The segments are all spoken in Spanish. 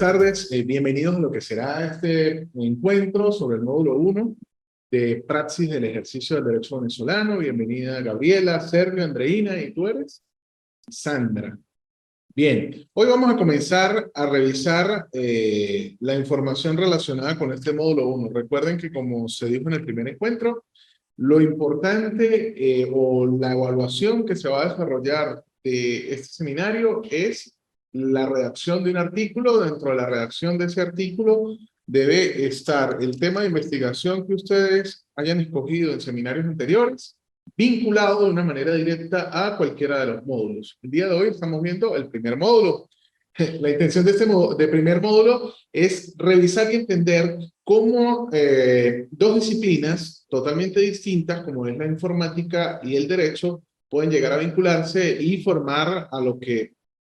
tardes. Bienvenidos a lo que será este encuentro sobre el módulo 1 de Praxis del Ejercicio del Derecho Venezolano. Bienvenida Gabriela, Sergio, Andreina, ¿y tú eres? Sandra. Bien, hoy vamos a comenzar a revisar la información relacionada con este módulo 1. Recuerden que, como se dijo en el primer encuentro, lo importante o la evaluación que se va a desarrollar de este seminario es la redacción de un artículo. Dentro de la redacción de ese artículo debe estar el tema de investigación que ustedes hayan escogido en seminarios anteriores, vinculado de una manera directa a cualquiera de los módulos. El día de hoy estamos viendo el primer módulo. La intención de este primer módulo es revisar y entender cómo dos disciplinas totalmente distintas, como es la informática y el derecho, pueden llegar a vincularse y formar a lo que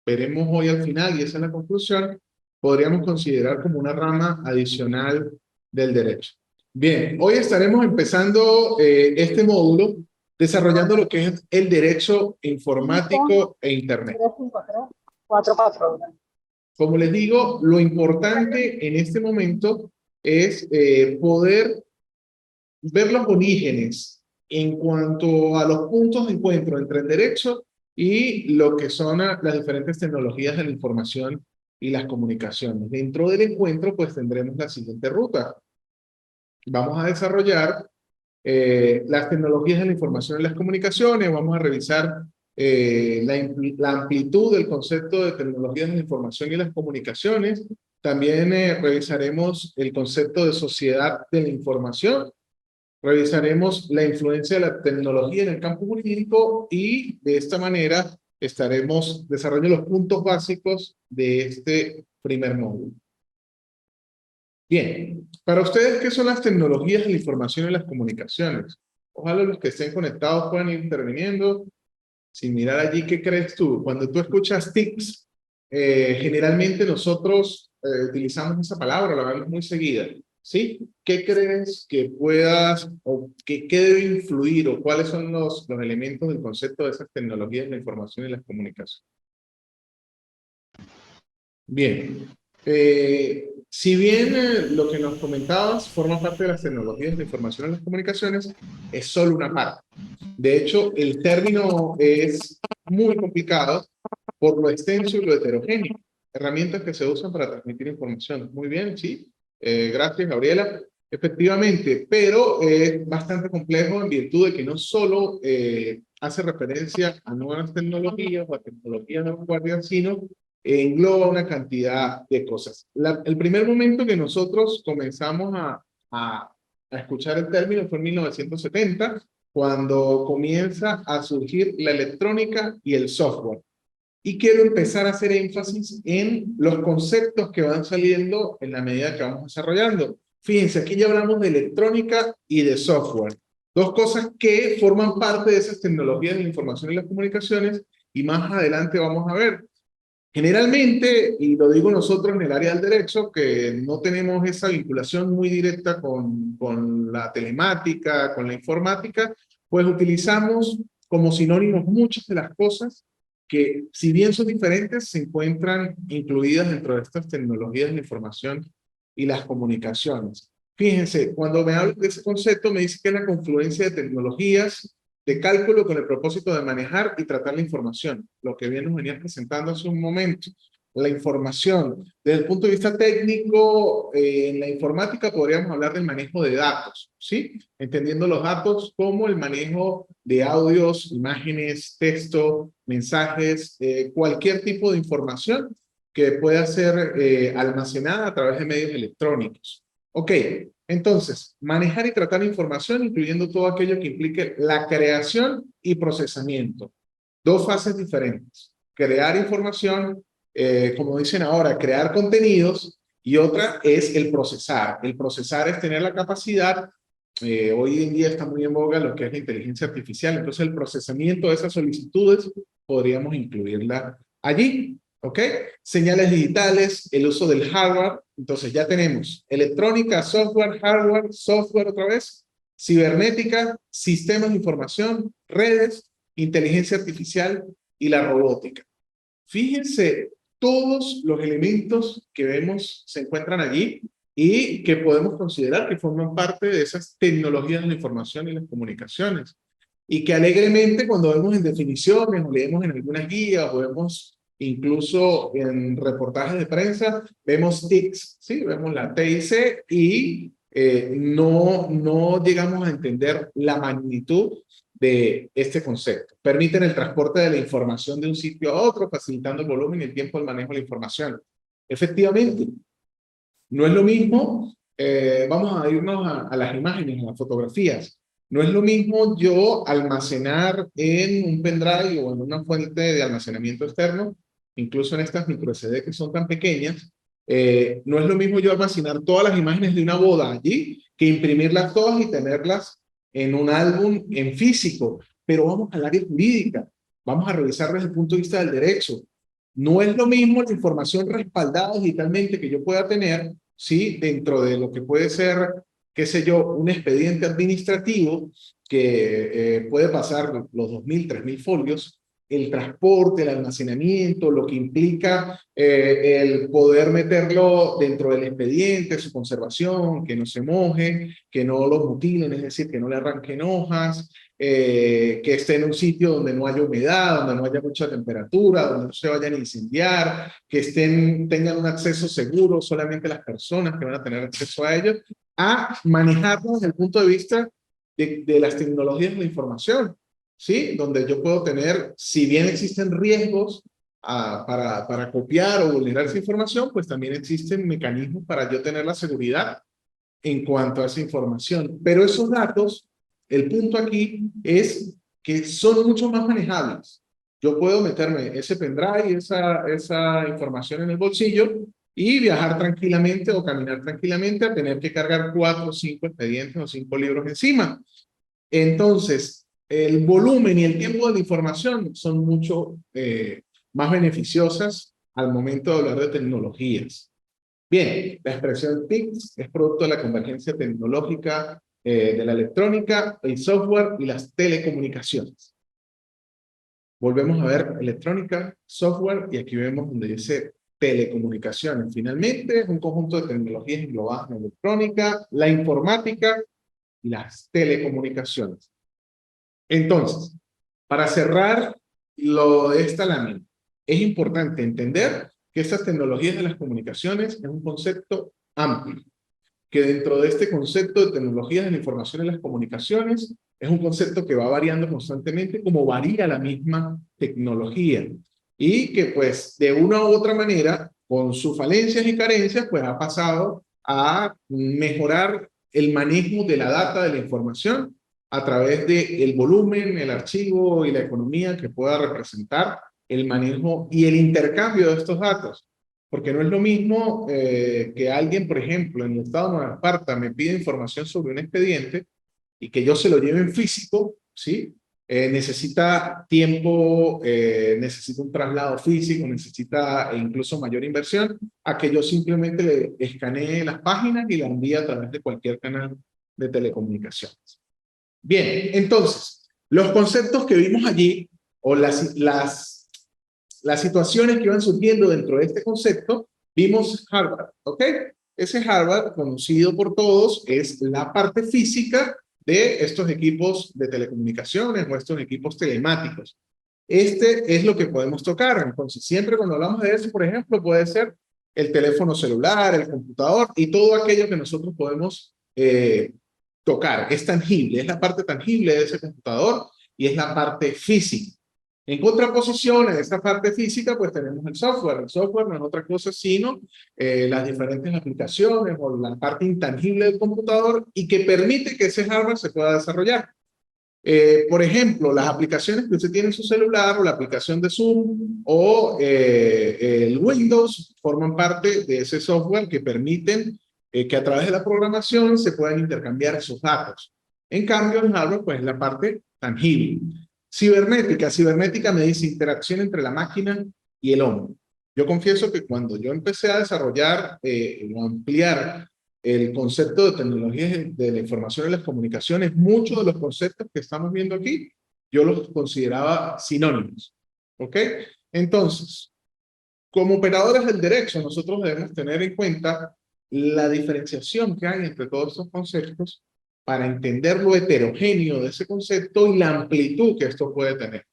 veremos hoy al final, y esa es la conclusión, podríamos considerar como una rama adicional del derecho. Bien, hoy estaremos empezando este módulo desarrollando lo que es el derecho informático e Internet. 4. Como les digo, lo importante en este momento es poder ver los orígenes en cuanto a los puntos de encuentro entre el derecho y lo que son las diferentes tecnologías de la información y las comunicaciones. Dentro del encuentro, pues tendremos la siguiente ruta. Vamos a desarrollar las tecnologías de la información y las comunicaciones. Vamos a revisar la amplitud del concepto de tecnologías de la información y las comunicaciones. También revisaremos el concepto de sociedad de la información. Revisaremos la influencia de la tecnología en el campo jurídico y de esta manera estaremos desarrollando los puntos básicos de este primer módulo. Bien, para ustedes, ¿qué son las tecnologías de la información y las comunicaciones? Ojalá los que estén conectados puedan ir interviniendo. Sin mirar allí, ¿qué crees tú? Cuando tú escuchas TICs, generalmente nosotros utilizamos esa palabra, la vemos muy seguida, ¿sí? ¿Qué crees que puedas, o qué debe influir, o cuáles son los elementos del concepto de esas tecnologías de la información y las comunicaciones? Bien, si bien lo que nos comentabas forma parte de las tecnologías de información y las comunicaciones, es solo una parte. De hecho, el término es muy complicado por lo extenso y lo heterogéneo. Herramientas que se usan para transmitir información. Muy bien, sí. Gracias, Gabriela. Efectivamente, pero es bastante complejo en virtud de que no solo hace referencia a nuevas tecnologías o a tecnologías de vanguardia, sino engloba una cantidad de cosas. El primer momento que nosotros comenzamos a escuchar el término fue en 1970, cuando comienza a surgir la electrónica y el software. Y quiero empezar a hacer énfasis en los conceptos que van saliendo en la medida que vamos desarrollando. Fíjense, aquí ya hablamos de electrónica y de software. Dos cosas que forman parte de esas tecnologías de la información y las comunicaciones, y más adelante vamos a ver. Generalmente, y lo digo nosotros en el área del derecho, que no tenemos esa vinculación muy directa con la telemática, con la informática, pues utilizamos como sinónimos muchas de las cosas que, si bien son diferentes, se encuentran incluidas dentro de estas tecnologías de la información y las comunicaciones. Fíjense, cuando me hablo de ese concepto, me dice que es la confluencia de tecnologías de cálculo con el propósito de manejar y tratar la información, lo que bien nos venías presentando hace un momento. La información, desde el punto de vista técnico, en la informática podríamos hablar del manejo de datos, ¿sí? Entendiendo los datos como el manejo de audios, imágenes, texto, mensajes, cualquier tipo de información que pueda ser almacenada a través de medios electrónicos. Ok, entonces, manejar y tratar información, incluyendo todo aquello que implique la creación y procesamiento. Dos fases diferentes. Crear información, como dicen ahora, crear contenidos, y otra es el procesar. El procesar es tener la capacidad, hoy en día está muy en boga lo que es la inteligencia artificial, entonces el procesamiento de esas solicitudes podríamos incluirla allí. ¿Ok? Señales digitales, el uso del hardware. Entonces ya tenemos electrónica, software, hardware, software otra vez, cibernética, sistemas de información, redes, inteligencia artificial y la robótica. Fíjense todos los elementos que vemos se encuentran allí y que podemos considerar que forman parte de esas tecnologías de la información y las comunicaciones. Y que alegremente cuando vemos en definiciones o leemos en algunas guías o vemos incluso en reportajes de prensa, vemos TICs, ¿sí? Vemos la TIC y no llegamos a entender la magnitud de este concepto. Permiten el transporte de la información de un sitio a otro, facilitando el volumen y el tiempo del manejo de la información. Efectivamente, no es lo mismo, vamos a irnos a las imágenes, a las fotografías. No es lo mismo yo almacenar en un pendrive o en una fuente de almacenamiento externo, incluso en estas micro SD que son tan pequeñas, no es lo mismo yo almacenar todas las imágenes de una boda allí que imprimirlas todas y tenerlas en un álbum en físico. Pero vamos al área jurídica, vamos a revisar desde el punto de vista del derecho. No es lo mismo la información respaldada digitalmente que yo pueda tener, ¿sí? Dentro de lo que puede ser, qué sé yo, un expediente administrativo que puede pasar los 2.000, 3.000 folios, el transporte, el almacenamiento, lo que implica el poder meterlo dentro del expediente, su conservación, que no se moje, que no lo mutilen, es decir, que no le arranquen hojas, que esté en un sitio donde no haya humedad, donde no haya mucha temperatura, donde no se vayan a incendiar, que tengan un acceso seguro, solamente las personas que van a tener acceso a ellos, a manejarlo desde el punto de vista de las tecnologías de la información, ¿sí? Donde yo puedo tener, si bien existen riesgos para copiar o vulnerar esa información, pues también existen mecanismos para yo tener la seguridad en cuanto a esa información. Pero esos datos, el punto aquí es que son mucho más manejables. Yo puedo meterme ese pendrive, esa información en el bolsillo y viajar tranquilamente o caminar tranquilamente a tener que cargar 4 o 5 expedientes o 5 libros encima. Entonces, el volumen y el tiempo de la información son mucho más beneficiosas al momento de hablar de tecnologías. Bien, la expresión TICS es producto de la convergencia tecnológica de la electrónica, el software y las telecomunicaciones. Volvemos a ver electrónica, software, y aquí vemos donde dice telecomunicaciones. Finalmente, es un conjunto de tecnologías englobadas en electrónica, la informática y las telecomunicaciones. Entonces, para cerrar lo de esta lámina, es importante entender que estas tecnologías de las comunicaciones es un concepto amplio, que dentro de este concepto de tecnologías de la información y las comunicaciones es un concepto que va variando constantemente como varía la misma tecnología y que pues de una u otra manera con sus falencias y carencias pues ha pasado a mejorar el manejo de la data, de la información a través del volumen, el archivo y la economía que pueda representar el manejo y el intercambio de estos datos. Porque no es lo mismo que alguien, por ejemplo, en el estado de Nueva Esparta me pide información sobre un expediente y que yo se lo lleve en físico, ¿sí? Necesita tiempo, necesita un traslado físico, necesita incluso mayor inversión, a que yo simplemente le escanee las páginas y la envíe a través de cualquier canal de telecomunicaciones. Bien, entonces, los conceptos que vimos allí, o las situaciones que iban surgiendo dentro de este concepto, vimos Harvard, ¿ok? Ese Harvard, conocido por todos, es la parte física de estos equipos de telecomunicaciones o estos equipos telemáticos. Este es lo que podemos tocar. Entonces, siempre cuando hablamos de eso, por ejemplo, puede ser el teléfono celular, el computador y todo aquello que nosotros podemos tocar. Es tangible, es la parte tangible de ese computador y es la parte física. En contraposición a esta parte física, pues tenemos el software. El software no es otra cosa sino las diferentes aplicaciones o la parte intangible del computador y que permite que ese hardware se pueda desarrollar. Por ejemplo, las aplicaciones que usted tiene en su celular o la aplicación de Zoom o el Windows forman parte de ese software que permiten que a través de la programación se puedan intercambiar esos datos. En cambio, en hardware, pues es la parte tangible. Cibernética me dice interacción entre la máquina y el hombre. Yo confieso que cuando yo empecé a desarrollar o ampliar el concepto de tecnologías de la información y las comunicaciones, muchos de los conceptos que estamos viendo aquí, yo los consideraba sinónimos. ¿Ok? Entonces, como operadores del derecho, nosotros debemos tener en cuenta la diferenciación que hay entre todos estos conceptos para entender lo heterogéneo de ese concepto y la amplitud que esto puede tener.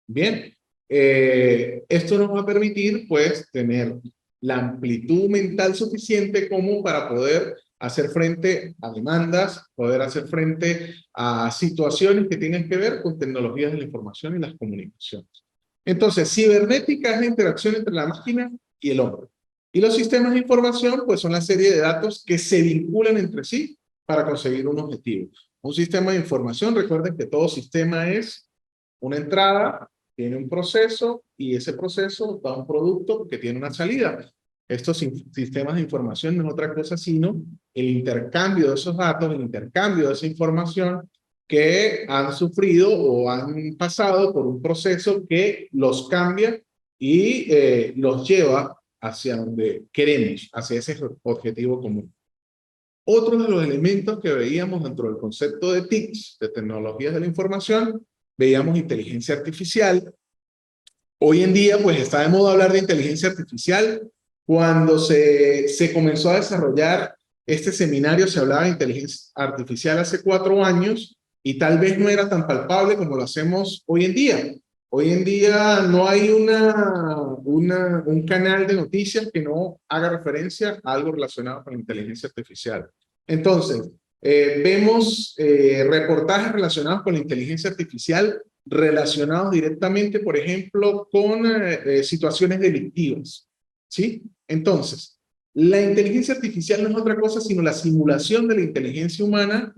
Bien, esto nos va a permitir, pues, tener la amplitud mental suficiente como para poder hacer frente a demandas, poder hacer frente a situaciones que tienen que ver con tecnologías de la información y las comunicaciones. Entonces, cibernética es la interacción entre la máquina y el hombre. Y los sistemas de información, pues, son la serie de datos que se vinculan entre sí para conseguir un objetivo. Un sistema de información, recuerden que todo sistema es una entrada, tiene un proceso y ese proceso da un producto que tiene una salida. Estos sistemas de información no es otra cosa sino el intercambio de esos datos, el intercambio de esa información que han sufrido o han pasado por un proceso que los cambia y los lleva hacia donde queremos, hacia ese objetivo común. Otro de los elementos que veíamos dentro del concepto de TICs, de tecnologías de la información, veíamos inteligencia artificial. Hoy en día, pues está de moda hablar de inteligencia artificial. Cuando se comenzó a desarrollar este seminario, se hablaba de inteligencia artificial hace 4 años y tal vez no era tan palpable como lo hacemos hoy en día. Hoy en día no hay un canal de noticias que no haga referencia a algo relacionado con la inteligencia artificial. Entonces, vemos reportajes relacionados con la inteligencia artificial relacionados directamente, por ejemplo, con situaciones delictivas, ¿sí? Entonces, la inteligencia artificial no es otra cosa sino la simulación de la inteligencia humana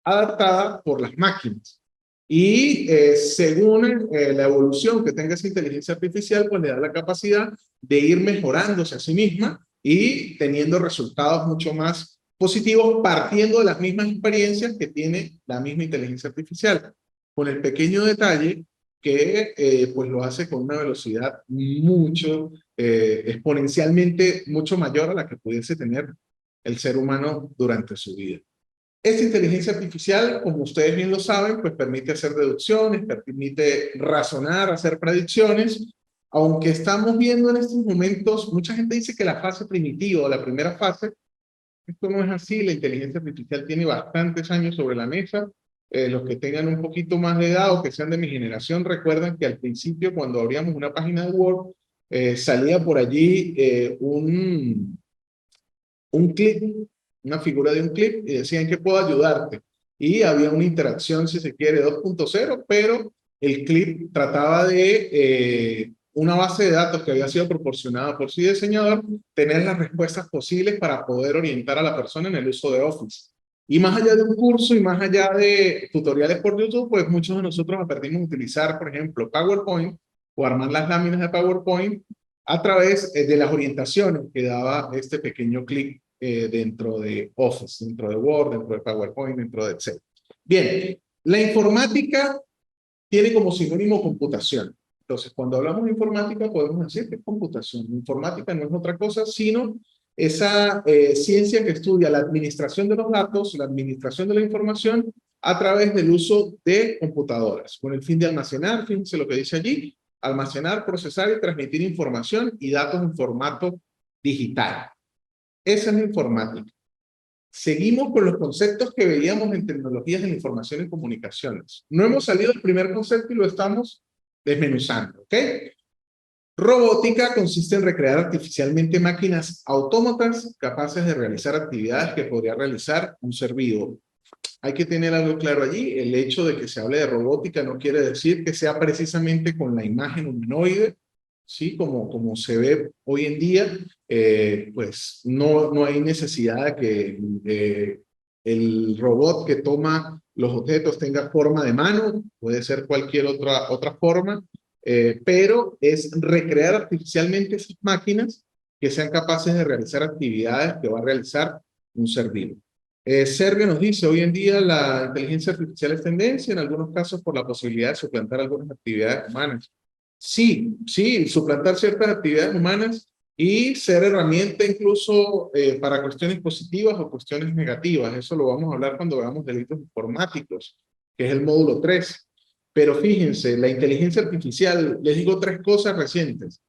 adaptada por las máquinas. Y según la evolución que tenga esa inteligencia artificial, pues le da la capacidad de ir mejorándose a sí misma y teniendo resultados mucho más positivos partiendo de las mismas experiencias que tiene la misma inteligencia artificial, con el pequeño detalle que pues lo hace con una velocidad mucho, exponencialmente mucho mayor a la que pudiese tener el ser humano durante su vida. Esta inteligencia artificial, como ustedes bien lo saben, pues permite hacer deducciones, permite razonar, hacer predicciones, aunque estamos viendo en estos momentos, mucha gente dice que la fase primitiva, la primera fase, esto no es así, la inteligencia artificial tiene bastantes años sobre la mesa. Los que tengan un poquito más de edad o que sean de mi generación, recuerdan que al principio cuando abríamos una página de Word, salía por allí un clip, una figura de un clip, y decían que puedo ayudarte. Y había una interacción, si se quiere, 2.0, pero el clip trataba de una base de datos que había sido proporcionada por su diseñador, tener las respuestas posibles para poder orientar a la persona en el uso de Office. Y más allá de un curso y más allá de tutoriales por YouTube, pues muchos de nosotros aprendimos a utilizar, por ejemplo, PowerPoint o armar las láminas de PowerPoint a través de las orientaciones que daba este pequeño clip dentro de Office, dentro de Word, dentro de PowerPoint, dentro de Excel. Bien, la informática tiene como sinónimo computación. Entonces, cuando hablamos de informática, podemos decir que es computación. Informática no es otra cosa, sino esa ciencia que estudia la administración de los datos, la administración de la información, a través del uso de computadoras, con el fin de almacenar, fíjense lo que dice allí, almacenar, procesar y transmitir información y datos en formato digital. Esa es la informática. Seguimos con los conceptos que veíamos en tecnologías de la información y comunicaciones. No hemos salido del primer concepto y lo estamos desmenuzando, ¿ok? Robótica consiste en recrear artificialmente máquinas autómatas capaces de realizar actividades que podría realizar un ser vivo. Hay que tener algo claro allí. El hecho de que se hable de robótica no quiere decir que sea precisamente con la imagen humanoide, ¿sí? Como se ve hoy en día, pues no hay necesidad de que el robot que toma los objetos tenga forma de mano, puede ser cualquier otra forma, pero es recrear artificialmente esas máquinas que sean capaces de realizar actividades que va a realizar un ser vivo. Sergio nos dice, hoy en día la inteligencia artificial es tendencia, en algunos casos por la posibilidad de suplantar algunas actividades humanas. Sí, suplantar ciertas actividades humanas y ser herramienta incluso para cuestiones positivas o cuestiones negativas. Eso lo vamos a hablar cuando veamos delitos informáticos, que es el módulo 3. Pero fíjense, la inteligencia artificial, les digo 3 cosas recientes.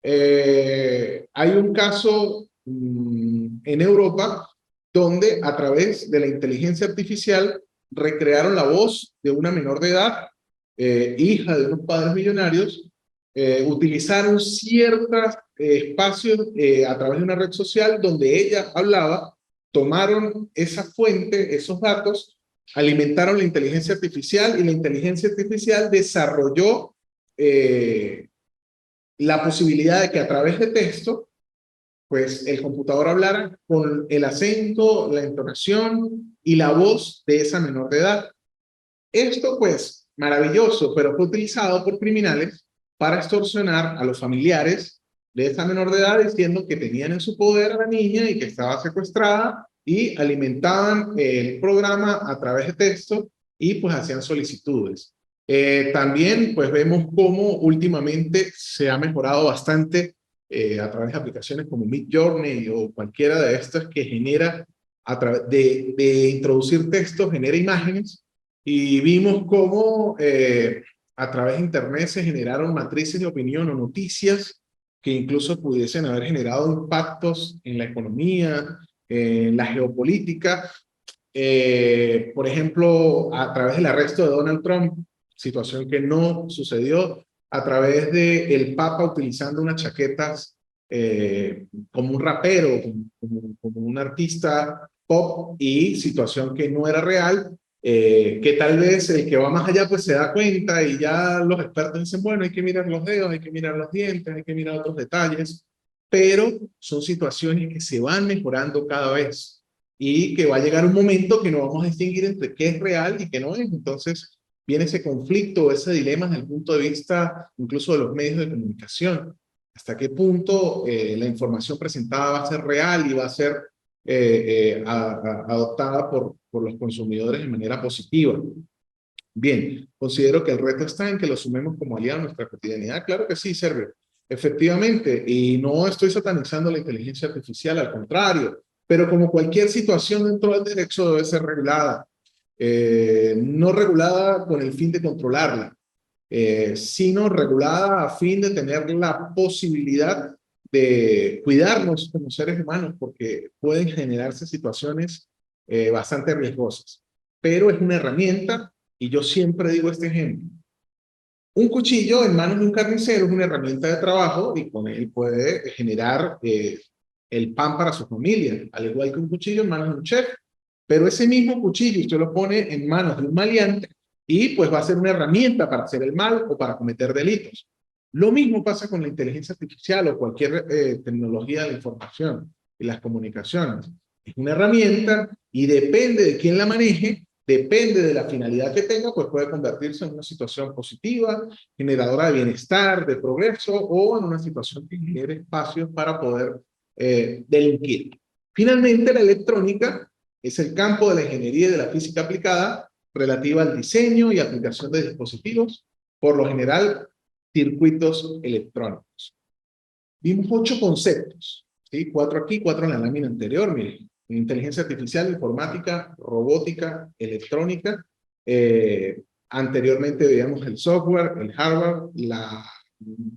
Hay un caso en Europa donde a través de la inteligencia artificial recrearon la voz de una menor de edad, hija de unos padres millonarios, utilizaron ciertos espacios a través de una red social donde ella hablaba, tomaron esa fuente, esos datos, alimentaron la inteligencia artificial y la inteligencia artificial desarrolló la posibilidad de que a través de texto, pues el computador hablara con el acento, la entonación y la voz de esa menor de edad. Esto, pues, maravilloso, pero fue utilizado por criminales para extorsionar a los familiares de esa menor de edad diciendo que tenían en su poder a la niña y que estaba secuestrada y alimentaban el programa a través de texto y pues hacían solicitudes. También pues vemos cómo últimamente se ha mejorado bastante a través de aplicaciones como Midjourney o cualquiera de estas que genera a través de introducir texto, genera imágenes y vimos cómo a través de internet se generaron matrices de opinión o noticias que incluso pudiesen haber generado impactos en la economía, en la geopolítica. Por ejemplo, a través del arresto de Donald Trump, situación que no sucedió, a través de el Papa utilizando unas chaquetas como un rapero, como un artista pop, y situación que no era real, que tal vez el que va más allá pues se da cuenta y ya los expertos dicen, bueno, hay que mirar los dedos, hay que mirar los dientes, hay que mirar otros detalles, pero son situaciones que se van mejorando cada vez y que va a llegar un momento que no vamos a distinguir entre qué es real y qué no es. Entonces viene ese conflicto, ese dilema desde el punto de vista incluso de los medios de comunicación. ¿Hasta qué punto la información presentada va a ser real y va a ser adoptada por los consumidores de manera positiva? Bien, considero que el reto está en que lo sumemos como aliado a nuestra cotidianidad. Claro que sí, Sergio. Efectivamente, y no estoy satanizando la inteligencia artificial, al contrario, pero como cualquier situación dentro del derecho debe ser regulada, no regulada con el fin de controlarla, sino regulada a fin de tener la posibilidad de cuidarnos como seres humanos, porque pueden generarse situaciones bastante riesgosas. Pero es una herramienta, y yo siempre digo este ejemplo. Un cuchillo en manos de un carnicero es una herramienta de trabajo y con él puede generar el pan para su familia, al igual que un cuchillo en manos de un chef. Pero ese mismo cuchillo usted lo pone en manos de un maleante y pues va a ser una herramienta para hacer el mal o para cometer delitos. Lo mismo pasa con la inteligencia artificial o cualquier tecnología de la información y las comunicaciones. Es una herramienta y depende de quién la maneje, depende de la finalidad que tenga, pues puede convertirse en una situación positiva, generadora de bienestar, de progreso, o en una situación que genere espacios para poder delinquir. Finalmente, la electrónica es el campo de la ingeniería y de la física aplicada relativa al diseño y aplicación de dispositivos, por lo general, circuitos electrónicos. Vimos 8 conceptos, ¿sí? 4 aquí, 4 en la lámina anterior, miren. Inteligencia artificial, informática, robótica, electrónica. Anteriormente veíamos el software, el hardware,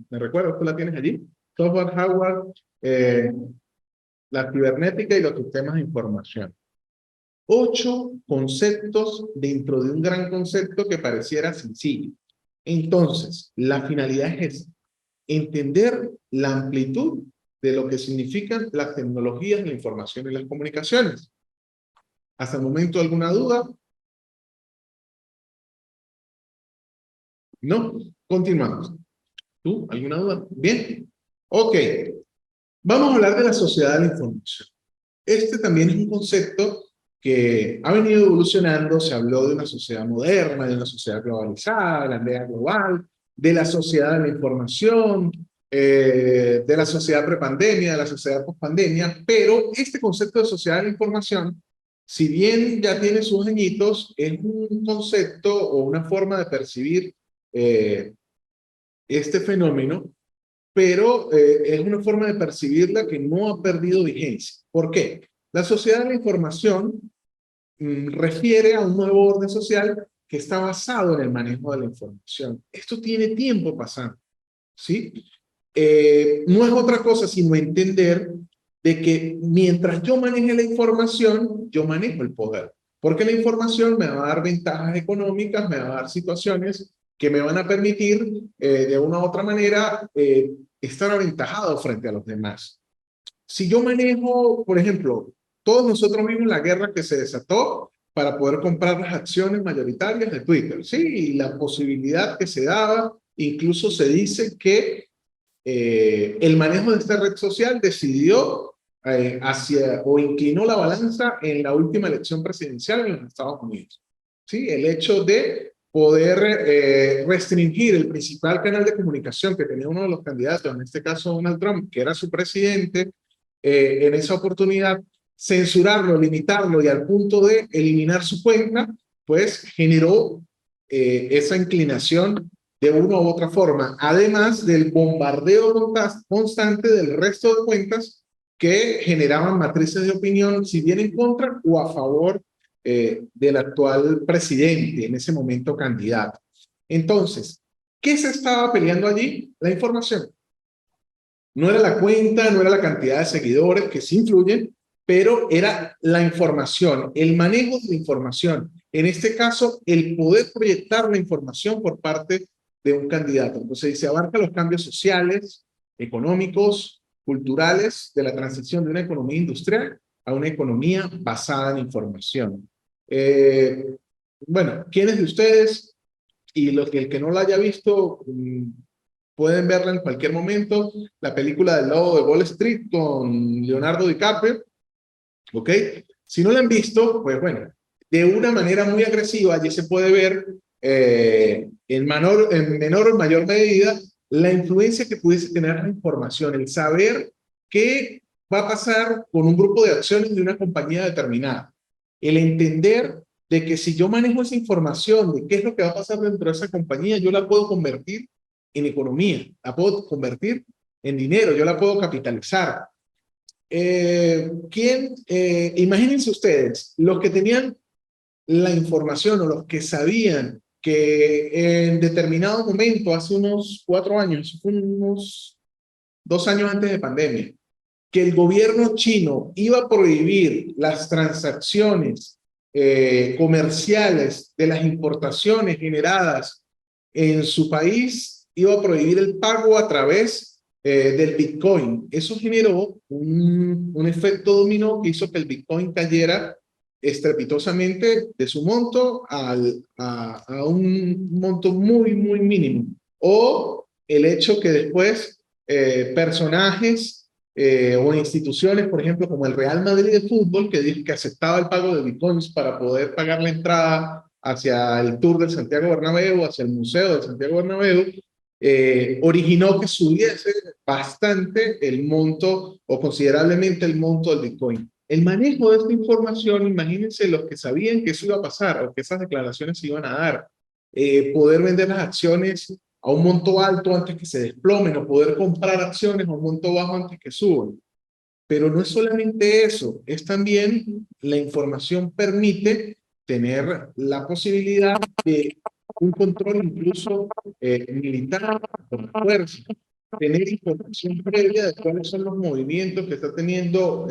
¿me recuerdas? ¿Tú la tienes allí? Software, hardware, la cibernética y los sistemas de información. 8 conceptos dentro de un gran concepto que pareciera sencillo. Entonces, la finalidad es entender la amplitud de lo que significan las tecnologías de la información y las comunicaciones. ¿Hasta el momento alguna duda? ¿No? Continuamos. ¿Tú? ¿Alguna duda? Bien. Ok. Vamos a hablar de la sociedad de la información. Este también es un concepto que ha venido evolucionando. Se habló de una sociedad moderna, de una sociedad globalizada, de la aldea global, de la sociedad de la información, de la sociedad prepandemia, de la sociedad pospandemia, pero este concepto de sociedad de la información, si bien ya tiene sus añitos, es un concepto o una forma de percibir este fenómeno, pero es una forma de percibirla que no ha perdido vigencia. ¿Por qué? La sociedad de la información refiere a un nuevo orden social que está basado en el manejo de la información. Esto tiene tiempo pasando, ¿sí? no es otra cosa sino entender de que mientras yo maneje la información, yo manejo el poder. Porque la información me va a dar ventajas económicas, me va a dar situaciones que me van a permitir, de una u otra manera, estar aventajado frente a los demás. Si yo manejo, por ejemplo, todos nosotros vimos la guerra que se desató para poder comprar las acciones mayoritarias de Twitter, ¿sí? Y la posibilidad que se daba, incluso se dice que el manejo de esta red social decidió hacia o inclinó la balanza en la última elección presidencial en los Estados Unidos. ¿Sí? El hecho de poder restringir el principal canal de comunicación que tenía uno de los candidatos, en este caso Donald Trump, que era su presidente, en esa oportunidad, censurarlo, limitarlo y al punto de eliminar su cuenta, pues generó esa inclinación de una u otra forma, además del bombardeo constante del resto de cuentas que generaban matrices de opinión, si bien en contra o a favor del actual presidente, en ese momento candidato. Entonces, ¿qué se estaba peleando allí? La información. No era la cuenta, no era la cantidad de seguidores, que sí influyen, pero era la información, el manejo de la información. En este caso, el poder proyectar la información por parte de un candidato. Entonces, se abarca los cambios sociales, económicos, culturales, de la transición de una economía industrial a una economía basada en información. Bueno, ¿quiénes de ustedes y el que no la haya visto, pueden verla en cualquier momento, la película del Lobo de Wall Street con Leonardo DiCaprio, ¿ok? Si no la han visto, pues bueno, de una manera muy agresiva, allí se puede ver en menor o mayor medida la influencia que pudiese tener la información, el saber qué va a pasar con un grupo de acciones de una compañía determinada, el entender de que si yo manejo esa información de qué es lo que va a pasar dentro de esa compañía, yo la puedo convertir en economía, la puedo convertir en dinero, yo la puedo capitalizar. Imagínense ustedes, los que tenían la información o los que sabían que en determinado momento, hace unos 4 años, unos 2 años antes de pandemia, que el gobierno chino iba a prohibir las transacciones comerciales de las importaciones generadas en su país, iba a prohibir el pago a través del Bitcoin. Eso generó un efecto dominó que hizo que el Bitcoin cayera estrepitosamente de su monto a un monto muy, muy mínimo. O el hecho que después personajes o instituciones, por ejemplo, como el Real Madrid de fútbol, que dijo que aceptaba el pago de bitcoins para poder pagar la entrada hacia el Tour del Santiago Bernabéu, hacia el Museo del Santiago Bernabéu, originó que subiese bastante el monto o considerablemente el monto del Bitcoin. El manejo de esta información, imagínense los que sabían que eso iba a pasar o que esas declaraciones se iban a dar, poder vender las acciones a un monto alto antes que se desplomen o poder comprar acciones a un monto bajo antes que suban. Pero no es solamente eso, es también la información permite tener la posibilidad de un control incluso militar por la fuerza, tener información previa de cuáles son los movimientos que está teniendo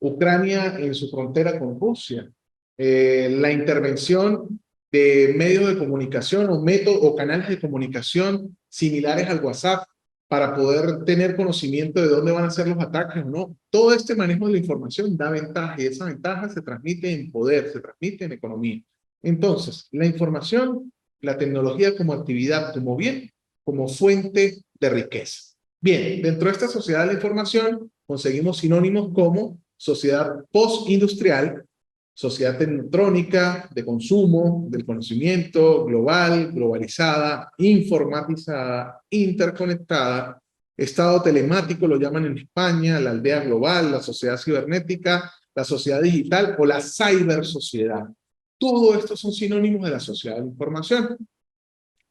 Ucrania en su frontera con Rusia, la intervención de medios de comunicación o métodos o canales de comunicación similares al WhatsApp para poder tener conocimiento de dónde van a ser los ataques o no. Todo este manejo de la información da ventaja y esa ventaja se transmite en poder, se transmite en economía. Entonces, la información, la tecnología como actividad, como bien, como fuente de riqueza. Bien, dentro de esta sociedad de la información conseguimos sinónimos como sociedad postindustrial, sociedad tecnotrónica, de consumo, del conocimiento, global, globalizada, informatizada, interconectada, estado telemático, lo llaman en España, la aldea global, la sociedad cibernética, la sociedad digital o la cibersociedad. Todo esto son sinónimos de la sociedad de la información.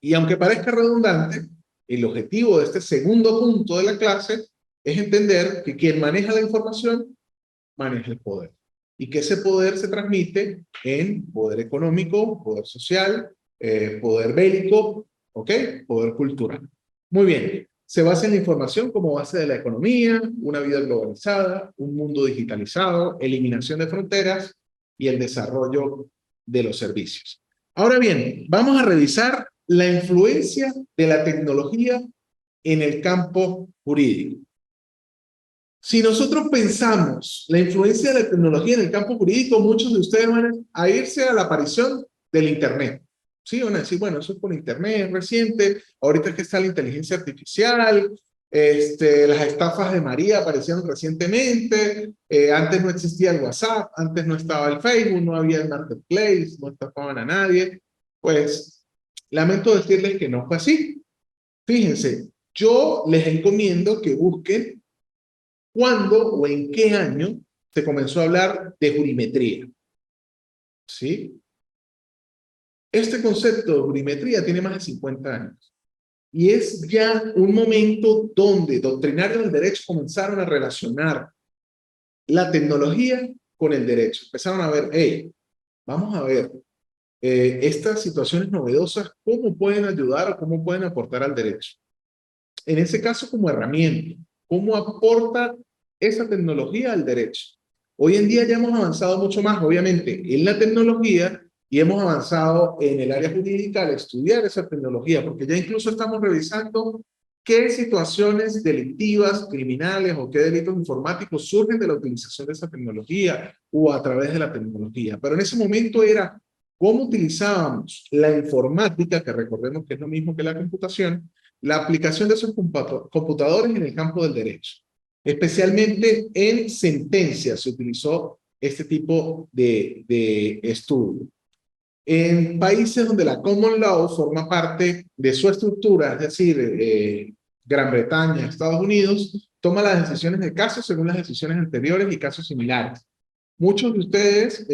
Y aunque parezca redundante, el objetivo de este segundo punto de la clase es entender que quien maneja la información maneja el poder. Y que ese poder se transmite en poder económico, poder social, poder bélico, ¿ok? Poder cultural. Muy bien. se basa en la información como base de la economía, una vida globalizada, un mundo digitalizado, eliminación de fronteras y el desarrollo de los servicios. Ahora bien, vamos a revisar la influencia de la tecnología en el campo jurídico. Si nosotros pensamos la influencia de la tecnología en el campo jurídico, muchos de ustedes van a irse a la aparición del Internet. Sí, van a decir, bueno, eso es por Internet, es reciente, ahorita es que está la inteligencia artificial, las estafas de María aparecieron recientemente, antes no existía el WhatsApp, antes no estaba el Facebook, no había el Marketplace, no estafaban a nadie. Pues, lamento decirles que no fue así. Fíjense, yo les encomiendo que busquen cuándo o en qué año se comenzó a hablar de jurimetría. ¿Sí? Este concepto de jurimetría tiene más de 50 años. Y es ya un momento donde doctrinarios del derecho comenzaron a relacionar la tecnología con el derecho. Empezaron a ver, hey, vamos a ver estas situaciones novedosas, cómo pueden ayudar o cómo pueden aportar al derecho. En ese caso, como herramienta, cómo aporta esa tecnología al derecho. Hoy en día ya hemos avanzado mucho más, obviamente, en la tecnología y hemos avanzado en el área jurídica al estudiar esa tecnología, porque ya incluso estamos revisando qué situaciones delictivas, criminales o qué delitos informáticos surgen de la utilización de esa tecnología o a través de la tecnología. Pero en ese momento era cómo utilizábamos la informática, que recordemos que es lo mismo que la computación, la aplicación de esos computadores en el campo del derecho. Especialmente en sentencias se utilizó este tipo de estudio. En países donde la common law forma parte de su estructura, es decir, Gran Bretaña, Estados Unidos, toma las decisiones de casos según las decisiones anteriores y casos similares. Muchos de ustedes,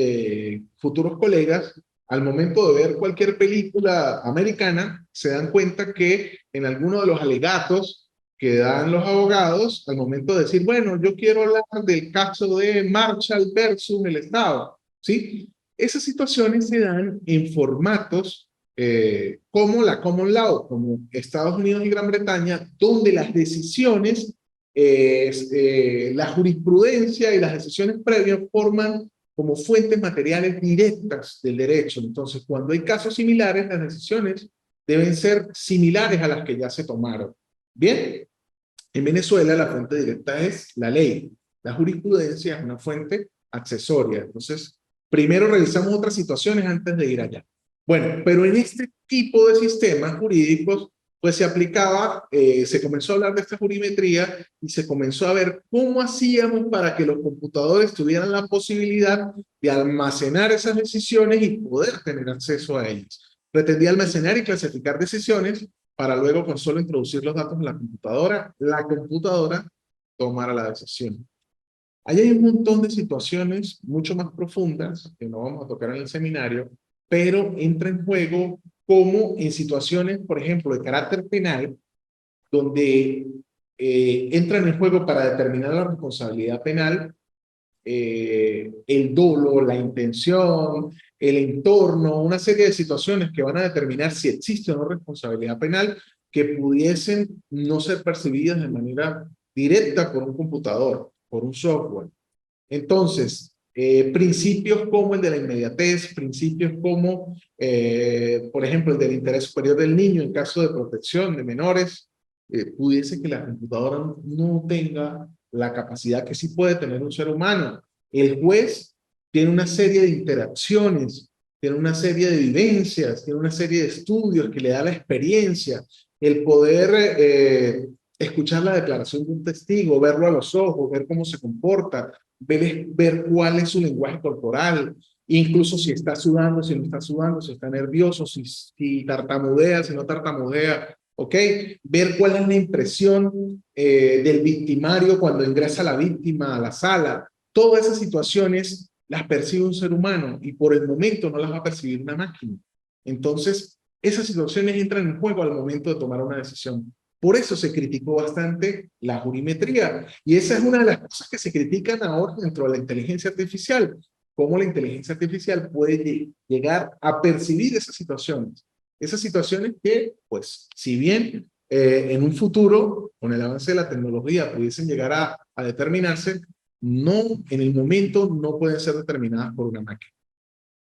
futuros colegas, al momento de ver cualquier película americana, se dan cuenta que en alguno de los alegatos que dan los abogados, al momento de decir, bueno, yo quiero hablar del caso de Marshall versus el Estado, ¿sí? Esas situaciones se dan en formatos como la common law, como Estados Unidos y Gran Bretaña, donde las decisiones la jurisprudencia y las decisiones previas forman como fuentes materiales directas del derecho. Entonces, cuando hay casos similares, las decisiones deben ser similares a las que ya se tomaron. Bien, en Venezuela la fuente directa es la ley. La jurisprudencia es una fuente accesoria. Entonces, primero revisamos otras situaciones antes de ir allá. Bueno, pero en este tipo de sistemas jurídicos, pues se aplicaba, se comenzó a hablar de esta jurimetría y se comenzó a ver cómo hacíamos para que los computadores tuvieran la posibilidad de almacenar esas decisiones y poder tener acceso a ellas. Pretendía almacenar y clasificar decisiones para luego con solo introducir los datos en la computadora tomara la decisión. Ahí hay un montón de situaciones mucho más profundas que no vamos a tocar en el seminario, pero entra en juego como en situaciones, por ejemplo, de carácter penal, donde entran en juego para determinar la responsabilidad penal el dolo, la intención, el entorno, una serie de situaciones que van a determinar si existe o no responsabilidad penal que pudiesen no ser percibidas de manera directa por un computador, por un software. Entonces, principios como el de la inmediatez, principios como, por ejemplo, el del interés superior del niño en caso de protección de menores, pudiese que la computadora no tenga la capacidad que sí puede tener un ser humano. El juez tiene una serie de interacciones, tiene una serie de vivencias, tiene una serie de estudios que le da la experiencia, el poder escuchar la declaración de un testigo, verlo a los ojos, ver cómo se comporta, ver cuál es su lenguaje corporal, incluso si está sudando, si no está sudando, si está nervioso, si tartamudea, si no tartamudea, ¿ok? Ver cuál es la impresión del victimario cuando ingresa la víctima a la sala. Todas esas situaciones las percibe un ser humano y por el momento no las va a percibir una máquina. Entonces, esas situaciones entran en juego al momento de tomar una decisión. Por eso se criticó bastante la jurimetría. Y esa es una de las cosas que se critican ahora dentro de la inteligencia artificial. Cómo la inteligencia artificial puede llegar a percibir esas situaciones. Esas situaciones que, pues, si bien en un futuro, con el avance de la tecnología, pudiesen llegar a determinarse, no, en el momento no pueden ser determinadas por una máquina.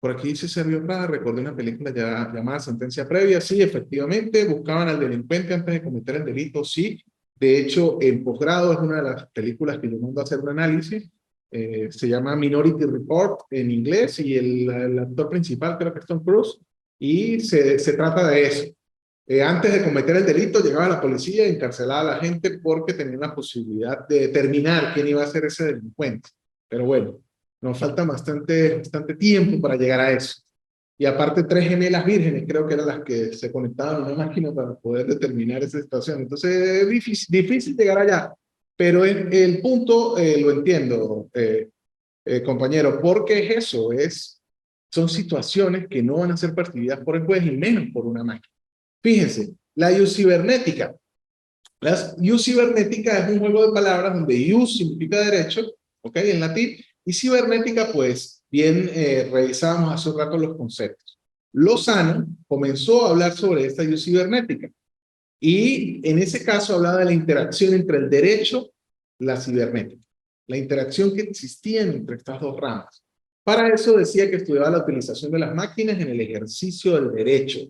Por aquí dice Sergio Prada, recordé una película llamada Sentencia Previa. Sí, efectivamente, buscaban al delincuente antes de cometer el delito, sí. De hecho, en posgrado es una de las películas que yo mando a hacer un análisis. Se llama Minority Report en inglés y el actor principal creo que es Tom Cruise. Y se trata de eso. Antes de cometer el delito llegaba la policía y encarcelaba a la gente porque tenían la posibilidad de determinar quién iba a ser ese delincuente. Pero bueno, nos falta bastante tiempo para llegar a eso. Y aparte, 3 gemelas vírgenes creo que eran las que se conectaban a una máquina para poder determinar esa situación. Entonces, es difícil llegar allá. Pero el punto lo entiendo, compañero, porque es eso, son situaciones que no van a ser percibidas por el juez y menos por una máquina. Fíjense, la cibernética. La cibernética es un juego de palabras donde ius significa derecho, ¿ok? En latín, y cibernética, pues, bien revisábamos hace un rato los conceptos. Lozano comenzó a hablar sobre esta cibernética, y en ese caso hablaba de la interacción entre el derecho y la cibernética, la interacción que existía entre estas dos ramas. Para eso decía que estudiaba la utilización de las máquinas en el ejercicio del derecho,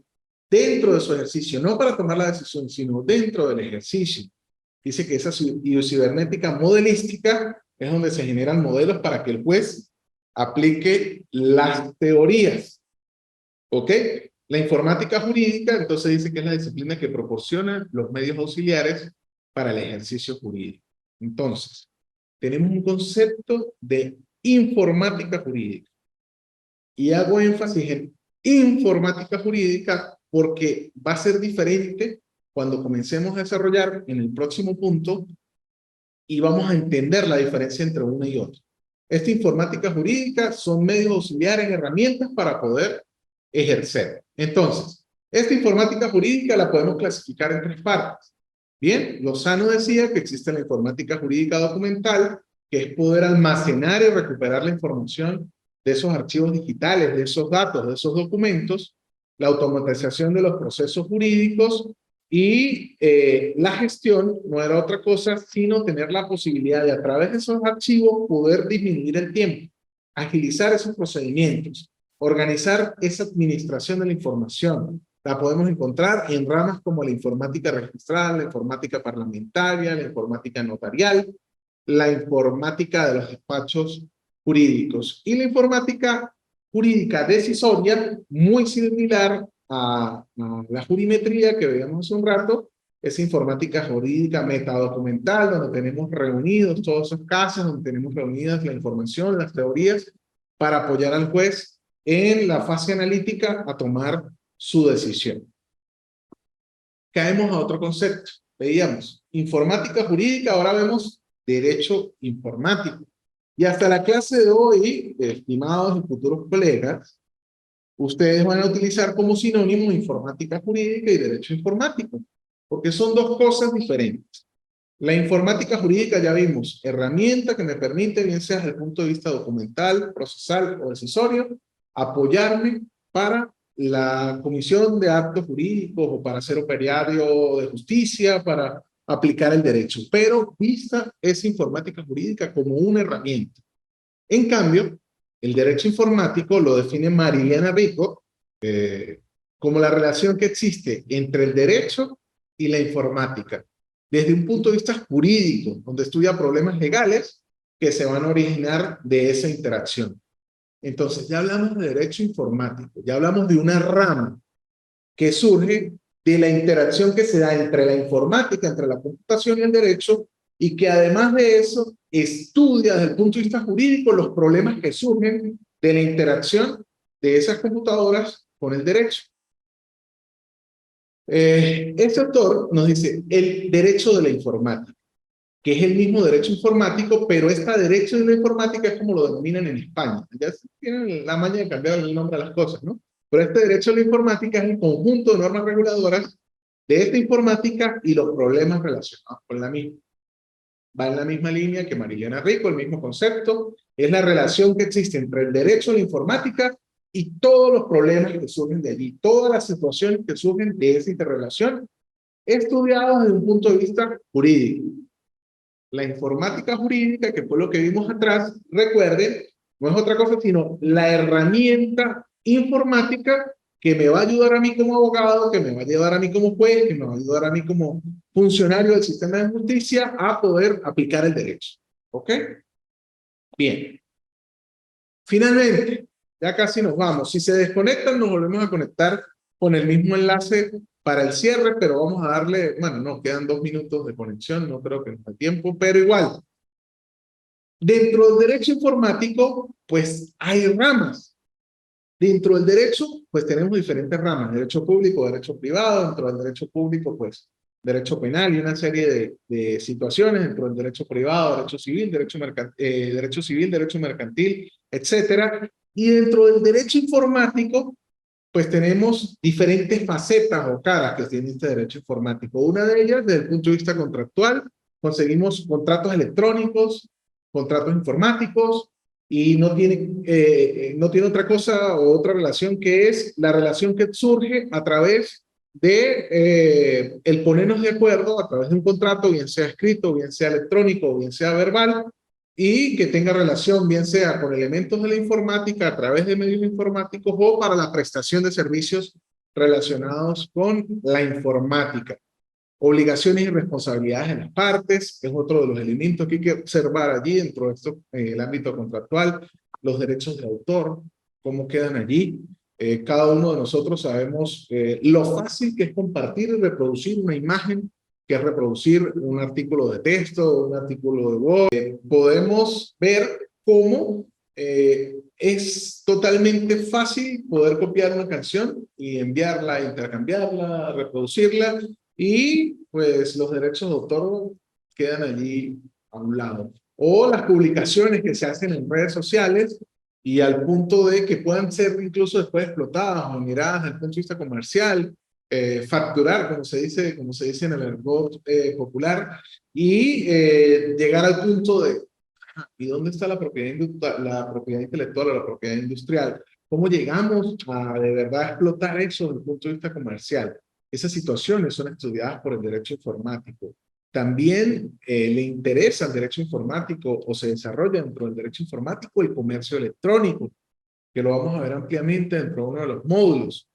dentro de su ejercicio, no para tomar la decisión, sino dentro del ejercicio. Dice que esa cibernética modelística es donde se generan modelos para que el juez aplique las teorías. ¿Ok? La informática jurídica, entonces dice que es la disciplina que proporciona los medios auxiliares para el ejercicio jurídico. Entonces, tenemos un concepto de informática jurídica. Y hago énfasis en informática jurídica porque va a ser diferente cuando comencemos a desarrollar en el próximo punto y vamos a entender la diferencia entre una y otra. Esta informática jurídica son medios auxiliares, herramientas para poder ejercer. Entonces, esta informática jurídica la podemos clasificar en 3 partes. Bien, Lozano decía que existe la informática jurídica documental, que es poder almacenar y recuperar la información de esos archivos digitales, de esos datos, de esos documentos, la automatización de los procesos jurídicos y la gestión no era otra cosa sino tener la posibilidad de a través de esos archivos poder disminuir el tiempo, agilizar esos procedimientos, organizar esa administración de la información. La podemos encontrar en ramas como la informática registral, la informática parlamentaria, la informática notarial, la informática de los despachos jurídicos y la informática jurídica decisoria, muy similar a la jurimetría que veíamos hace un rato, es informática jurídica metadocumental, donde tenemos reunidos todos esos casos, donde tenemos reunidas la información, las teorías, para apoyar al juez en la fase analítica a tomar su decisión. Caemos a otro concepto. Veíamos informática jurídica, ahora vemos derecho informático. Y hasta la clase de hoy, estimados y futuros colegas, ustedes van a utilizar como sinónimo informática jurídica y derecho informático, porque son 2 cosas diferentes. La informática jurídica ya vimos, herramienta que me permite, bien sea desde el punto de vista documental, procesal o decisorio, apoyarme para la comisión de actos jurídicos o para ser operario de justicia, para aplicar el derecho, pero vista esa informática jurídica como una herramienta. En cambio, el derecho informático lo define Mariliana Rico como la relación que existe entre el derecho y la informática, desde un punto de vista jurídico, donde estudia problemas legales que se van a originar de esa interacción. Entonces, ya hablamos de derecho informático, ya hablamos de una rama que surge de la interacción que se da entre la informática, entre la computación y el derecho, y que además de eso estudia desde el punto de vista jurídico los problemas que surgen de la interacción de esas computadoras con el derecho. Este autor nos dice el derecho de la informática, que es el mismo derecho informático, pero este derecho de la informática es como lo denominan en España. Ya tienen la maña de cambiar el nombre a las cosas, ¿no? Pero este derecho de la informática es el conjunto de normas reguladoras de esta informática y los problemas relacionados con la misma. Va en la misma línea que Mariliana Rico, el mismo concepto, es la relación que existe entre el derecho a la informática y todos los problemas que surgen de allí, todas las situaciones que surgen de esa interrelación estudiados desde un punto de vista jurídico. La informática jurídica, que fue lo que vimos atrás, recuerden, no es otra cosa sino la herramienta informática que me va a ayudar a mí como abogado, que me va a ayudar a mí como juez, que me va a ayudar a mí como funcionario del sistema de justicia a poder aplicar el derecho. ¿Ok? Bien. Finalmente, ya casi nos vamos. Si se desconectan, nos volvemos a conectar con el mismo enlace para el cierre, pero vamos a darle, bueno, no, quedan 2 minutos de conexión, no creo que nos dé tiempo, pero igual, dentro del derecho informático, pues hay ramas. Dentro del derecho, pues tenemos diferentes ramas, derecho público, derecho privado, dentro del derecho público, pues derecho penal y una serie de situaciones, dentro del derecho privado, derecho civil, derecho mercantil, etcétera. Y dentro del derecho informático, pues tenemos diferentes facetas o caras que tiene este derecho informático. Una de ellas, desde el punto de vista contractual, conseguimos contratos electrónicos, contratos informáticos, y no tiene otra cosa o otra relación que es la relación que surge a través de el ponernos de acuerdo a través de un contrato, bien sea escrito, bien sea electrónico, bien sea verbal, y que tenga relación bien sea con elementos de la informática a través de medios informáticos o para la prestación de servicios relacionados con la informática. Obligaciones y responsabilidades de las partes es otro de los elementos que hay que observar allí dentro de esto, el ámbito contractual, los derechos de autor, cómo quedan allí. Cada uno de nosotros sabemos lo fácil que es compartir y reproducir una imagen, que es reproducir un artículo de texto, un artículo de voz. Podemos ver cómo es totalmente fácil poder copiar una canción y enviarla, intercambiarla, reproducirla, y pues los derechos de autor quedan allí a un lado. O las publicaciones que se hacen en redes sociales y al punto de que puedan ser incluso después explotadas o miradas desde el punto de vista comercial, facturar, como se dice en el argot popular, y llegar al punto de, ¿y dónde está la propiedad intelectual o la propiedad industrial? ¿Cómo llegamos a de verdad explotar eso desde el punto de vista comercial? Esas situaciones son estudiadas por el derecho informático. También le interesa al derecho informático o se desarrolla dentro del derecho informático el comercio electrónico, que lo vamos a ver ampliamente dentro de uno de los módulos.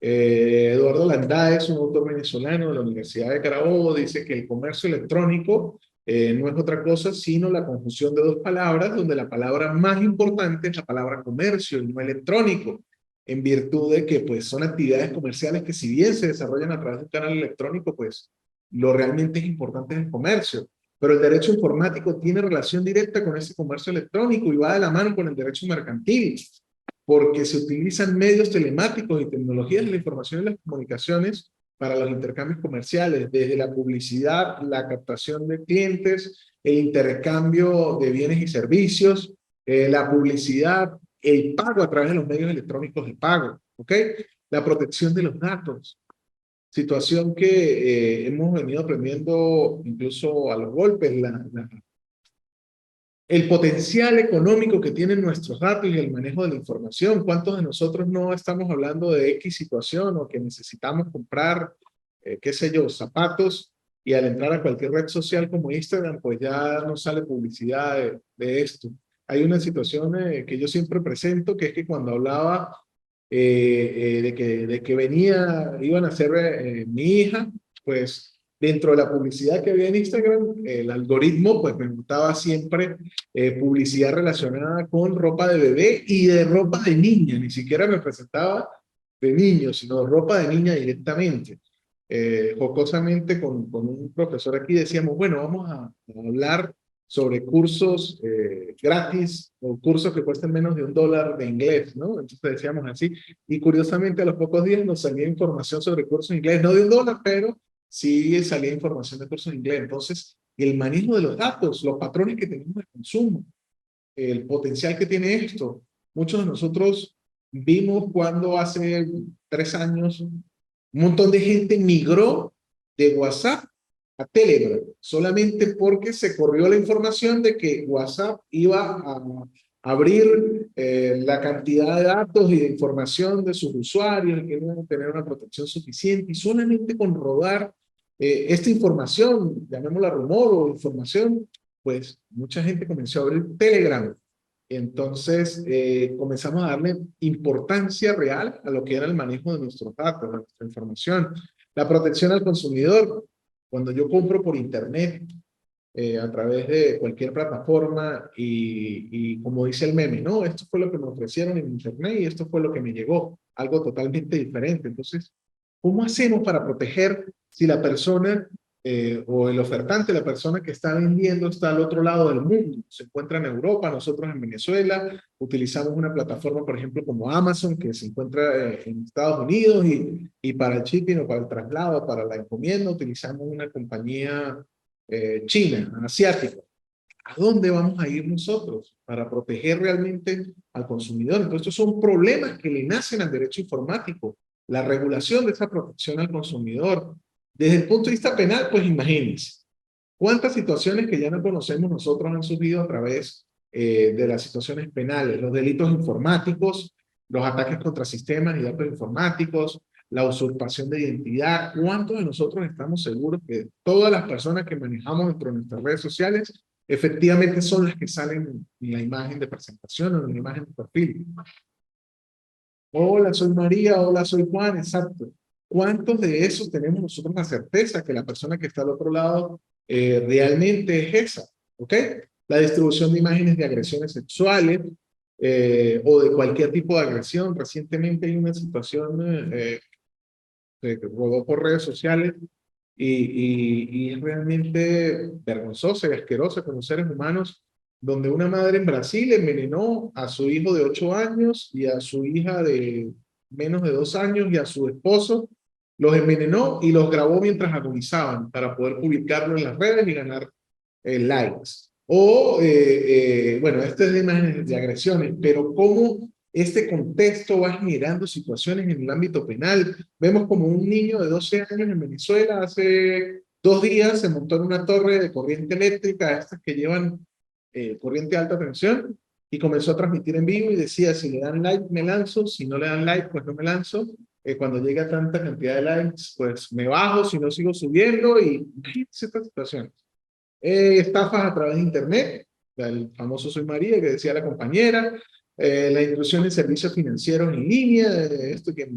Eduardo Landáez, un autor venezolano de la Universidad de Carabobo, dice que el comercio electrónico no es otra cosa sino la conjunción de dos palabras, donde la palabra más importante es la palabra comercio y no electrónico, en virtud de que pues, son actividades comerciales que si bien se desarrollan a través de un canal electrónico, pues lo realmente es importante es el comercio. Pero el derecho informático tiene relación directa con ese comercio electrónico y va de la mano con el derecho mercantil, porque se utilizan medios telemáticos y tecnologías de la información y las comunicaciones para los intercambios comerciales, desde la publicidad, la captación de clientes, el intercambio de bienes y servicios, la publicidad, el pago a través de los medios electrónicos de pago, ¿ok? La protección de los datos, situación que hemos venido aprendiendo incluso a los golpes, el potencial económico que tienen nuestros datos y el manejo de la información. ¿Cuántos de nosotros no estamos hablando de X situación o que necesitamos comprar, qué sé yo, zapatos, y al entrar a cualquier red social como Instagram, pues ya nos sale publicidad de esto? Hay una situación que yo siempre presento, que es que cuando hablaba de que iban a ser mi hija, pues dentro de la publicidad que había en Instagram, el algoritmo pues me gustaba siempre publicidad relacionada con ropa de bebé y de ropa de niña, ni siquiera me presentaba de niño, sino ropa de niña directamente. Jocosamente con un profesor aquí decíamos, bueno, vamos a hablar sobre cursos gratis o cursos que cuesten menos de $1 de inglés, ¿no? Entonces decíamos así, y curiosamente a los pocos días nos salía información sobre cursos de inglés, no de $1, pero sí salía información de cursos de inglés. Entonces, el manejo de los datos, los patrones que tenemos de consumo, el potencial que tiene esto. Muchos de nosotros vimos cuando hace 3 años un montón de gente migró de WhatsApp a Telegram, solamente porque se corrió la información de que WhatsApp iba a abrir la cantidad de datos y de información de sus usuarios, que no iban a tener una protección suficiente, y solamente con rodar esta información, llamémosla rumor o información, pues mucha gente comenzó a abrir Telegram. Entonces, comenzamos a darle importancia real a lo que era el manejo de nuestros datos, de nuestra información. La protección al consumidor. Cuando yo compro por internet, a través de cualquier plataforma y como dice el meme, no, esto fue lo que me ofrecieron en internet y esto fue lo que me llegó, algo totalmente diferente. Entonces, ¿cómo hacemos para proteger si la persona o el ofertante, la persona que está vendiendo está al otro lado del mundo? Se encuentra en Europa, nosotros en Venezuela, utilizamos una plataforma, por ejemplo, como Amazon, que se encuentra en Estados Unidos y para el shipping o para el traslado, para la encomienda, utilizamos una compañía China, asiática. ¿A dónde vamos a ir nosotros para proteger realmente al consumidor? Entonces, estos son problemas que le nacen al derecho informático, la regulación de esa protección al consumidor. Desde el punto de vista penal, pues imagínense, cuántas situaciones que ya no conocemos nosotros han surgido a través de las situaciones penales, los delitos informáticos, los ataques contra sistemas y datos informáticos, la usurpación de identidad. ¿Cuántos de nosotros estamos seguros que todas las personas que manejamos dentro de nuestras redes sociales efectivamente son las que salen en la imagen de presentación o en la imagen de perfil? Hola, soy María, hola, soy Juan, exacto. ¿Cuántos de esos tenemos nosotros la certeza que la persona que está al otro lado realmente es esa? ¿Ok? La distribución de imágenes de agresiones sexuales o de cualquier tipo de agresión. Recientemente hay una situación que rodó por redes sociales y es realmente vergonzosa y asquerosa con los seres humanos, donde una madre en Brasil envenenó a su hijo de 8 años y a su hija de menos de 2 años y a su esposo, los envenenó y los grabó mientras agonizaban para poder publicarlo en las redes y ganar likes. O, bueno, estas es de imágenes de agresiones, pero cómo este contexto va generando situaciones en el ámbito penal. Vemos como un niño de 12 años en Venezuela hace 2 días se montó en una torre de corriente eléctrica, estas que llevan corriente de alta tensión, y comenzó a transmitir en vivo y decía, si le dan like me lanzo, si no le dan like pues no me lanzo, cuando llega a tanta cantidad de likes pues me bajo, si no sigo subiendo, y imagínense esta situación. Estafas a través de internet, el famoso Soy María que decía la compañera, la intrusión en servicios financieros en línea, esto que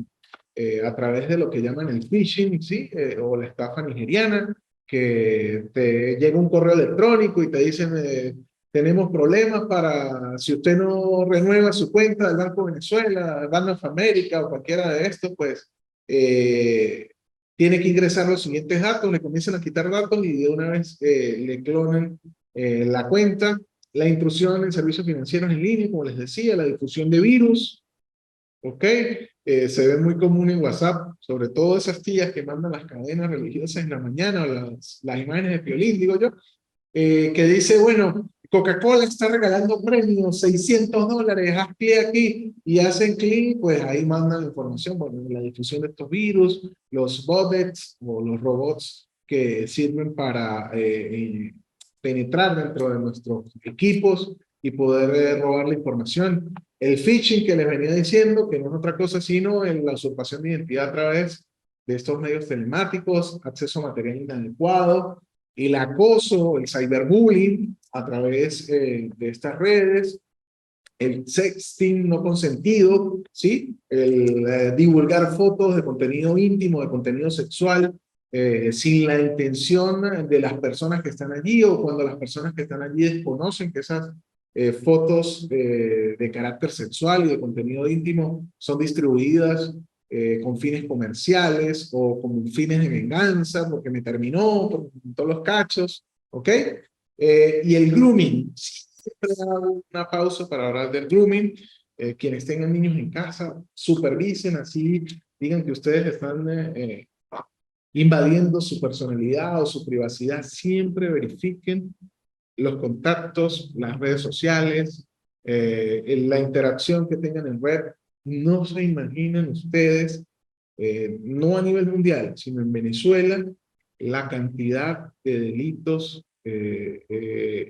a través de lo que llaman el phishing, ¿sí? O la estafa nigeriana, que te llega un correo electrónico y te dicen, tenemos problemas para, si usted no renueva su cuenta del Banco de Venezuela, Banco of America o cualquiera de estos, pues tiene que ingresar los siguientes datos, le comienzan a quitar datos y de una vez le clonan la cuenta. La intrusión en servicios financieros en línea, como les decía, la difusión de virus, ¿ok? Se ve muy común en WhatsApp, sobre todo esas tías que mandan las cadenas religiosas en la mañana, o las imágenes de Piolín, digo yo, que dice, bueno, Coca-Cola está regalando premios, $600, haz pie aquí, y hacen clic, pues ahí mandan la información, bueno, la difusión de estos virus, los bots o los robots que sirven para penetrar dentro de nuestros equipos y poder robar la información. El phishing que les venía diciendo, que no es otra cosa sino la usurpación de identidad a través de estos medios telemáticos, acceso a material inadecuado, el acoso, el cyberbullying a través de estas redes, el sexting no consentido, ¿sí? El divulgar fotos de contenido íntimo, de contenido sexual, sin la intención de las personas que están allí, o cuando las personas que están allí desconocen que esas fotos de carácter sexual y de contenido íntimo son distribuidas con fines comerciales o con fines de venganza, porque me terminó, porque me quitó los cachos, ¿ok? Y el grooming. Siempre hago una pausa para hablar del grooming. Quienes tengan niños en casa, supervisen, así digan que ustedes están invadiendo su personalidad o su privacidad. Siempre verifiquen los contactos, las redes sociales, la interacción que tengan en web. No se imaginan ustedes, no a nivel mundial, sino en Venezuela, la cantidad de delitos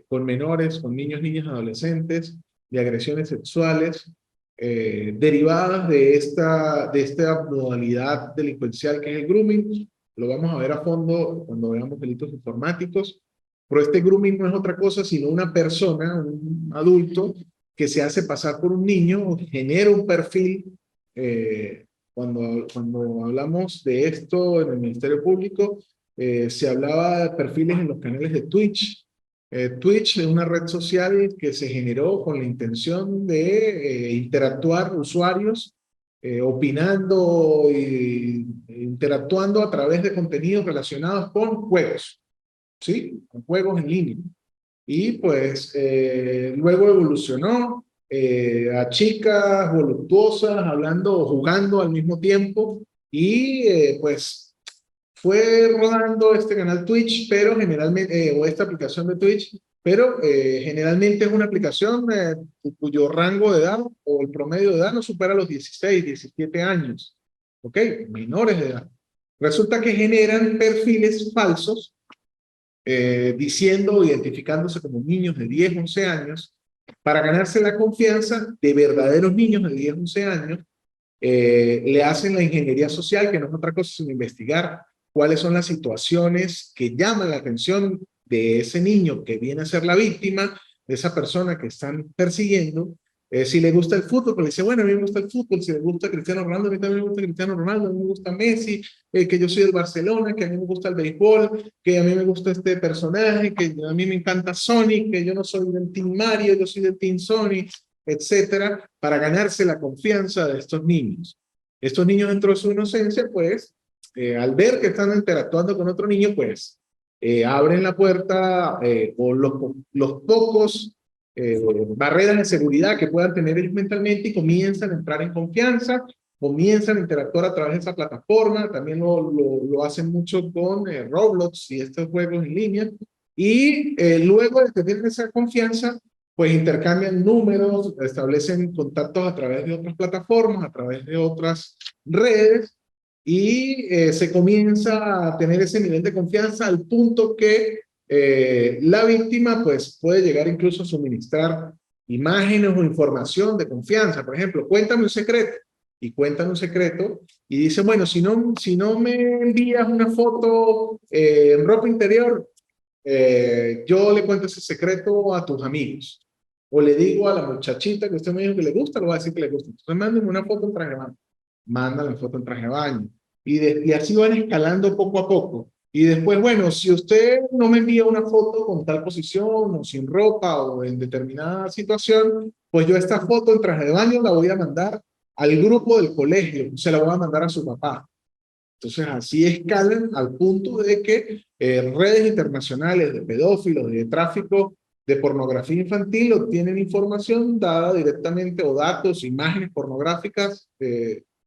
con menores, con niños, niñas, adolescentes, de agresiones sexuales, derivadas de esta modalidad delincuencial que es el grooming. lo vamos a ver a fondo cuando veamos delitos informáticos, pero este grooming no es otra cosa sino una persona, un adulto, que se hace pasar por un niño, genera un perfil. Cuando hablamos de esto en el Ministerio Público, se hablaba de perfiles en los canales de Twitch. Twitch es una red social que se generó con la intención de interactuar usuarios, opinando e interactuando a través de contenidos relacionados con juegos, ¿sí? Con juegos en línea. Y pues luego evolucionó a chicas voluptuosas hablando o jugando al mismo tiempo y pues fue rodando este canal Twitch, pero generalmente, o esta aplicación de Twitch, pero generalmente es una aplicación cuyo rango de edad o el promedio de edad no supera los 16, 17 años, ¿ok? Menores de edad. Resulta que generan perfiles falsos diciendo o identificándose como niños de 10, 11 años para ganarse la confianza de verdaderos niños de 10, 11 años. Le hacen la ingeniería social, que no es otra cosa sino investigar cuáles son las situaciones que llaman la atención de ese niño que viene a ser la víctima, de esa persona que están persiguiendo. Si le gusta el fútbol, pues le dice, bueno, a mí me gusta el fútbol. Si le gusta Cristiano Ronaldo, a mí también me gusta Cristiano Ronaldo, a mí me gusta Messi, que yo soy del Barcelona, que a mí me gusta el béisbol, que a mí me gusta este personaje, que a mí me encanta Sonic, que yo no soy del Team Mario, yo soy del Team Sonic, etcétera, para ganarse la confianza de estos niños. Estos niños dentro de su inocencia, pues, al ver que están interactuando con otro niño, pues, abren la puerta o los pocos barreras de seguridad que puedan tener ellos mentalmente y comienzan a entrar en confianza, comienzan a interactuar a través de esa plataforma, también lo hacen mucho con Roblox y estos juegos en línea, y luego de que tienen esa confianza, pues intercambian números, establecen contactos a través de otras plataformas, a través de otras redes, y se comienza a tener ese nivel de confianza al punto que la víctima pues puede llegar incluso a suministrar imágenes o información de confianza. Por ejemplo, cuéntame un secreto, y cuentan un secreto, y dice, bueno, si no me envías una foto en ropa interior, yo le cuento ese secreto a tus amigos. O le digo a la muchachita que usted me dijo que le gusta, lo va a decir que le gusta. Entonces mándenme una foto en traje de baño. Mandan la foto en traje de baño. Y así van escalando poco a poco. Y después, bueno, si usted no me envía una foto con tal posición o sin ropa o en determinada situación, pues yo esta foto en traje de baño la voy a mandar al grupo del colegio, se la voy a mandar a su papá. Entonces así escalan al punto de que redes internacionales de pedófilos y de tráfico de pornografía infantil obtienen información dada directamente o datos, imágenes pornográficas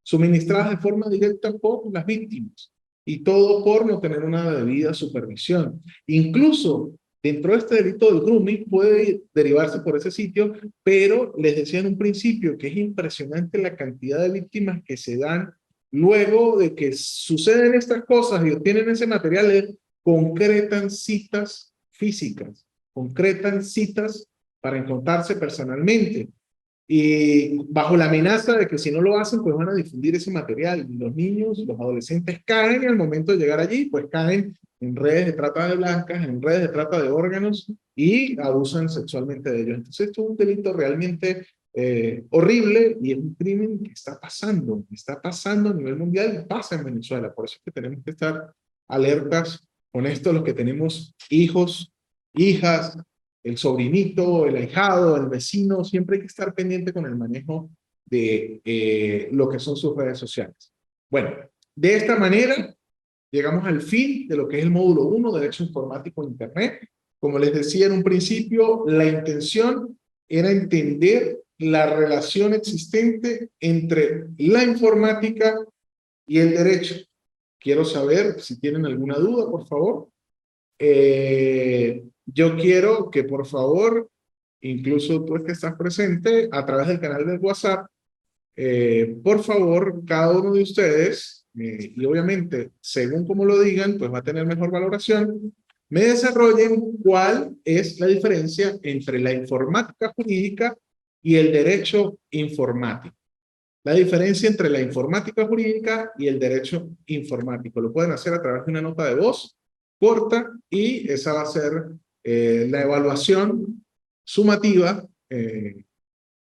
suministradas de forma directa por las víctimas. Y todo por no tener una debida supervisión. Incluso dentro de este delito del grooming puede derivarse por ese sitio, pero les decía en un principio que es impresionante la cantidad de víctimas que se dan luego de que suceden estas cosas y obtienen ese material, concretan citas físicas, concretan citas para encontrarse personalmente. Y bajo la amenaza de que si no lo hacen, pues van a difundir ese material. Y los niños, los adolescentes caen y al momento de llegar allí, pues caen en redes de trata de blancas, en redes de trata de órganos y abusan sexualmente de ellos. Entonces esto es un delito realmente horrible y es un crimen que está pasando a nivel mundial y pasa en Venezuela. Por eso es que tenemos que estar alertas con esto, los que tenemos hijos, hijas, el sobrinito, el ahijado, el vecino, siempre hay que estar pendiente con el manejo de lo que son sus redes sociales. Bueno, de esta manera llegamos al fin de lo que es el módulo 1, Derecho Informático en Internet. Como les decía en un principio, la intención era entender la relación existente entre la informática y el derecho. Quiero saber si tienen alguna duda, por favor. Yo quiero que por favor, incluso tú que estás presente a través del canal del WhatsApp, por favor, cada uno de ustedes, y obviamente según como lo digan, pues va a tener mejor valoración, me desarrollen cuál es la diferencia entre la informática jurídica y el derecho informático. la diferencia entre la informática jurídica y el derecho informático. Lo pueden hacer a través de una nota de voz corta y esa va a ser la evaluación sumativa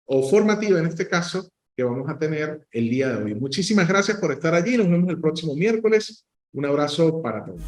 o formativa en este caso que vamos a tener el día de hoy. Muchísimas gracias por estar allí. Nos vemos el próximo miércoles. Un abrazo para todos.